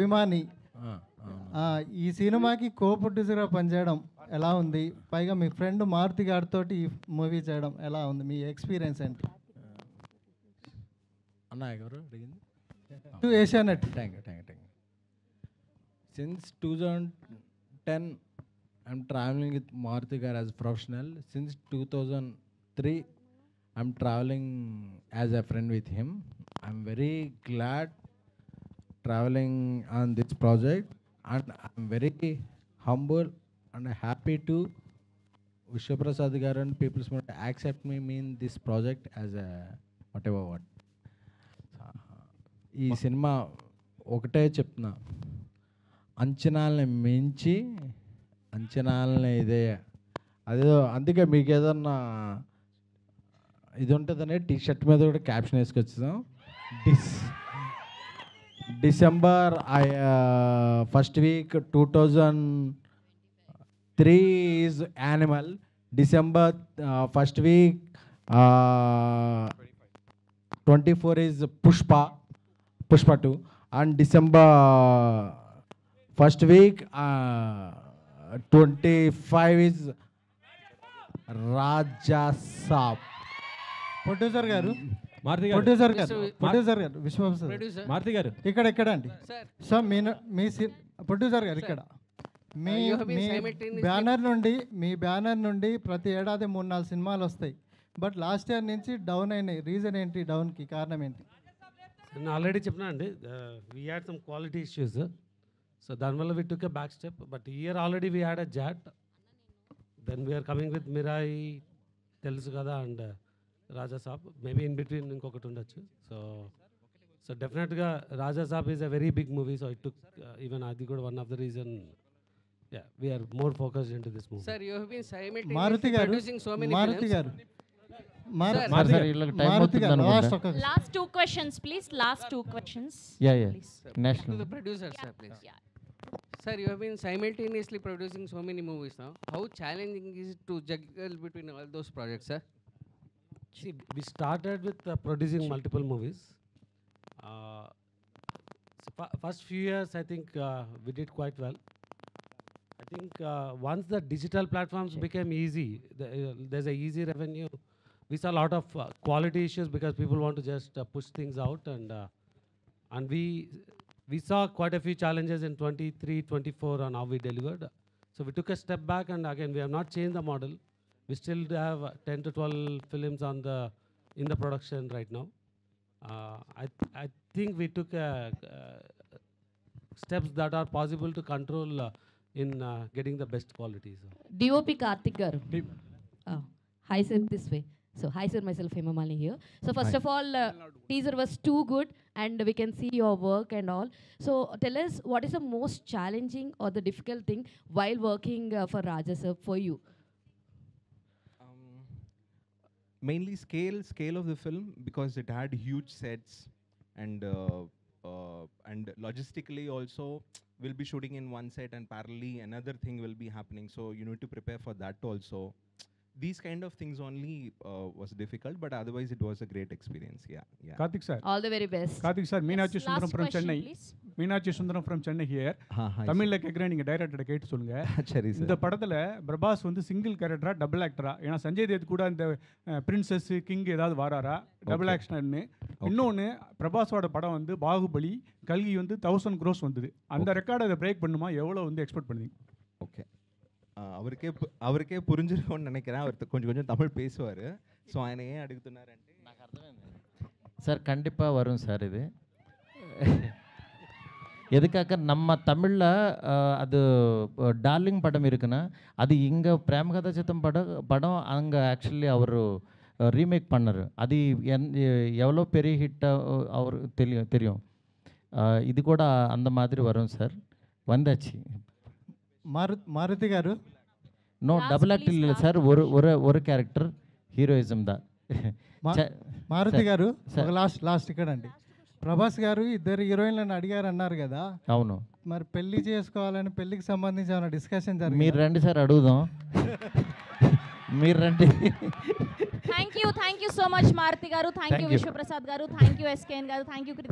అభిమాని. ఈ సినిమాకి కో ప్రొడ్యూసర్గా పనిచేయడం ఎలా ఉంది? పైగా మీ ఫ్రెండ్ మారుతి గారితో ఈ మూవీ చేయడం ఎలా ఉంది? మీ ఎక్స్పీరియన్స్ ఏంటి? అన్న ఎవరు అడిగింది? Asianet. Thank you. Since 2010, I'm traveling with Maruti Gar as a professional. Since 2003, I'm traveling as a friend with him. I'm very glad traveling on this project, and I'm very humble and happy to Vishwaprasad Gar and People's Motor accept me in this project as a whatever what. ఈ cinema ఒకటే చెప్తున్నా, అంచనాలని మించి అంచనాలని ఇదే అదేదో. అందుకే మీకు ఏదన్నా ఇది ఉంటుందనే టీషర్ట్ మీద కూడా క్యాప్షన్ వేసుకొచ్చాం. December first week 2003 is Animal. December first week 24 is Pushpa 2, and December first week 25 is Raja Saab. Producer గారు విశ్వప్రసాద్ మారుతి గారు ఇక్కడ అండి. సో మీ ప్రొడ్యూసర్ గారు ఇక్కడ మీ బ్యానర్ నుండి ప్రతి ఏడాది 3-4 సినిమాలు వస్తాయి. బట్ లాస్ట్ ఇయర్ నుంచి డౌన్ అయినాయి. రీజన్ ఏంటి? డౌన్కి కారణం ఏంటి? నేను ఆల్రెడీ చెప్పినా అండి, we had some quality issues. So దానివల్ల we took a back step. But year already we had a jot. Then we are coming with Mirai, తెలుసు కదా, and Raja Saab. Maybe in between ఇంకొకటి ఉండొచ్చు. సో డెఫినెట్గా Raja Saab is a very big movie. So it took even అది కూడా one of the reason. Yeah, we're more focused in to this movie. Sir, you have been simultaneously Maruthi గారు producing so many Maruti films. గారు Last 2 questions, please. Last 2 questions. Yeah. Please. National. To the producer, sir, please. Yeah. Sir, you have been simultaneously producing so many movies now. How challenging is it to juggle between all those projects, sir? See, we started with producing multiple movies. First few years, I think we did quite well. I think once the digital platforms became easy, there's a easy revenue. We saw a lot of quality issues because people want to just push things out, and we saw quite a few challenges in 23, 24 on how we delivered. So we took a step back, and again, we have not changed the model. We still have 10 to 12 films in the production right now. I think we took steps that are possible to control in getting the best quality. So. DOP Karthik garu. Hi sir, this way. So hi sir, myself Hema Malini here. So first of all, teaser was too good and we can see your work and all. So tell us, what is the most challenging or the difficult thing while working for Raja sir for you? Mainly scale of the film, because it had huge sets, and logistically also we'll be shooting in one set and parallelly another thing will be happening, so you need to prepare for that also. These kind of things only was difficult, but otherwise it was a great experience. Yeah. Karthik sir, All the very best. Karthik sir, Meenakshi Sundaram Last from question, Chennai. please. Meenakshi Sundaram from Chennai here. Hi. தமிழ்ல கேக்குறேன், நீங்க director கேட்டு சொல்லுங்க. சரி இந்த sir. படத்துல பிரபாஸ் வந்து single கேரக்டரா டபுள் ஆக்டரா? ஏன்னா சஞ்சய் தேத் கூட அந்த பிரின்சஸ் கிங் ஏதாவது வாராரா டபுள் ஆக்ஷன்னு? இன்னொன்னு, பிரபாஸோட படம் வந்து பாகுபலி, கல்கி வந்து 1000 crores வந்தது. அந்த ரெக்கார்டை அதை பிரேக் பண்ணுமா? எவ்வளவு வந்து எக்ஸ்பெக்ட் பண்ணுவீங்க? ஓகே, அவருக்கே புரிஞ்சிருக்கும்னு நினைக்கிறேன். அவர் கொஞ்சம் தமிழ் பேசுவார். ஸோ ఆయన ఏం అడుగుతున్నారంటే, నాకు అర్థమైంది సార్. கண்டிப்பாக வரும் சார். இது எதுக்காக நம்ம தமிழில் அது டார்லிங் படம் இருக்குன்னா, அது இங்கே பிரேமகதா சித்தம் படம் அங்கே ஆக்சுவலி அவர் ரீமேக் பண்ணார். அது எவ்வளோ பெரிய ஹிட்டாக அவர் தெரியும். இது கூட அந்த மாதிரி வரும் சார். వందాచి మారుతి గారు నో డబుల్ యాక్ట్ ಇಲ್ಲ సార్. ஒரு క్యారెక్టర్ హీరోయిజం దా. మారుతి గారు లాస్ట్ ఇక్కడ అండి. ప్రభాస్ గారు 2 హీరోయిన్లను అడిగారు అన్నారు కదా. అవును. మరి పెళ్లి చేసుకోవాలని, పెళ్లికి సంబంధించి ఏమైనా డిస్కషన్ జరిగింది? మీరు రండి సార్, అడుగుదాం. మీరు రండి. Thank you so much Maruthi గారు. థ్యాంక్ యూ విశ్వప్రసాద్ గారు. థ్యాంక్ యూ ఎస్కేఎన్ గారు. Thank you Kriti.